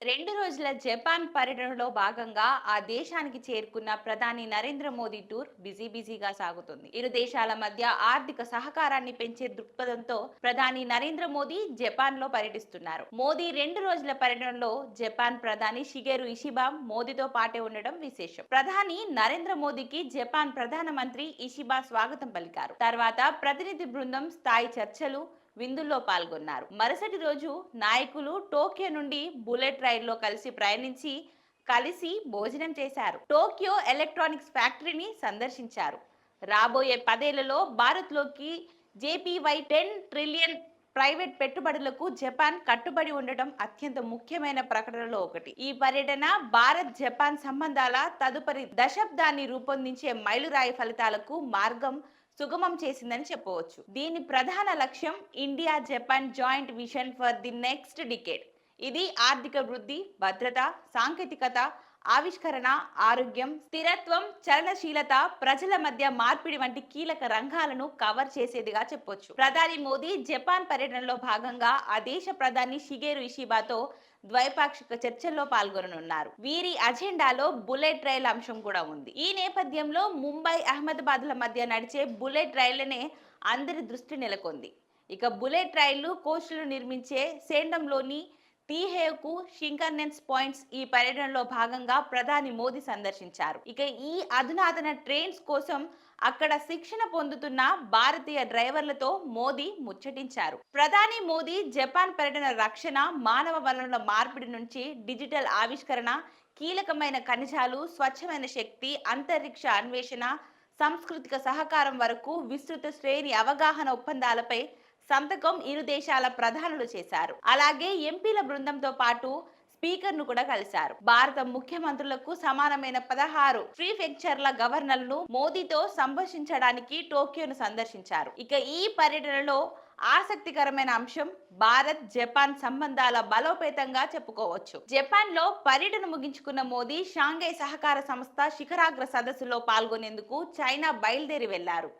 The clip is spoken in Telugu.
2 రోజుల జపాన్ పర్యటనలో భాగంగా ఆ దేశానికి చేరుకున్న ప్రధాని నరేంద్ర మోదీ టూర్ బిజీగా సాగుతుంది. ఇరు దేశాల మధ్య ఆర్థిక సహకారాన్ని పెంచే దృక్పథంతో ప్రధాని నరేంద్ర మోదీ జపాన్ లో పర్యటిస్తున్నారు. మోదీ 2 రోజుల పర్యటనలో జపాన్ ప్రధాని షిగెరు ఇషిబా మోదీతో పాటే ఉండడం విశేషం. ప్రధాని నరేంద్ర మోదీకి జపాన్ ప్రధానమంత్రి ఇషిబా స్వాగతం పలికారు. తర్వాత ప్రతినిధి బృందం స్థాయి చర్చలు విందుల్లో పాల్గొన్నారు. మరుసటి రోజు నాయకులు టోక్యో నుండి బుల్లెట్ రైల్లో కలిసి భోజనం చేశారు. టోక్యో ఎలక్ట్రానిక్స్ ఫ్యాక్టరీని సందర్శించారు. రాబోయే 10 ఏళ్లలో భారత్లోకి జేపీవై 10 ట్రిలియన్ ప్రైవేట్ పెట్టుబడులకు జపాన్ కట్టుబడి ఉండటం అత్యంత ముఖ్యమైన ప్రకటనలో ఒకటి. ఈ పర్యటన భారత్ జపాన్ సంబంధాల తదుపరి దశాబ్దాన్ని రూపొందించే మైలురాయి ఫలితాలకు మార్గం సుగమం చేసిందని చెప్పవచ్చు. దీని ప్రధాన లక్ష్యం India Japan joint vision for the next decade. ఇది ఆర్థిక వృద్ధి, భద్రత, సాంకేతికత, ఆవిష్కరణ, ఆరోగ్యం, స్థిరత్వం, చలనశీలత, ప్రజల మధ్య మార్పిడి వంటి కీలక రంగాలను కవర్ చేసేదిగా చెప్పొచ్చు. ప్రధాని మోదీ జపాన్ పర్యటనలో భాగంగా ఆ దేశ ప్రధాని షిగెరు ఇషిబాతో ద్వైపాక్షిక చర్చల్లో పాల్గొననున్నారు. వీరి అజెండాలో బుల్లెట్ రైల్ అంశం కూడా ఉంది. ఈ నేపథ్యంలో ముంబై, అహ్మదాబాద్ల మధ్య నడిచే బుల్లెట్ రైళ్లనే అందరి దృష్టి నెలకొంది. ఇక బుల్లెట్ రైళ్లు కోచ్లు నిర్మించే సేండంలోని టీహేవ్కు షింకర్నెన్స్ పాయింట్స్ ఈ పర్యటనలో భాగంగా ప్రధాని మోదీ సందర్శించారు. ఇక ఈ అధునాతన ట్రైన్స్ కోసం అక్కడ శిక్షణ పొందుతున్న భారతీయ డ్రైవర్లతో మోదీ ముచ్చటించారు. ప్రధాని మోదీ జపాన్ పర్యటన రక్షణ, మానవ వనరుల మార్పిడి నుంచి డిజిటల్ ఆవిష్కరణ, కీలకమైన ఖనిజాలు, స్వచ్ఛమైన శక్తి, అంతరిక్ష అన్వేషణ, సాంస్కృతిక సహకారం వరకు విస్తృత శ్రేణి అవగాహన ఒప్పందాలపై సంతకం ఇరు దేశాల ప్రధానులు చేశారు. అలాగే ఎంపీల బృందంతో పాటు స్పీకర్ ను కూడా కలిశారు. భారత ముఖ్యమంత్రులకు సమానమైన 16 ప్రీఫెక్చర్ల గవర్నర్లు మోదీతో సంభాషించడానికి టోక్యోను సందర్శించారు. ఇక ఈ పర్యటనలో ఆసక్తికరమైన అంశం భారత్ జపాన్ సంబంధాల బలోపేతంగా చెప్పుకోవచ్చు. జపాన్ లో పర్యటన ముగించుకున్న మోదీ షాంఘై సహకార సంస్థ శిఖరాగ్ర సదస్సులో పాల్గొనేందుకు చైనా బయలుదేరి వెళ్లారు.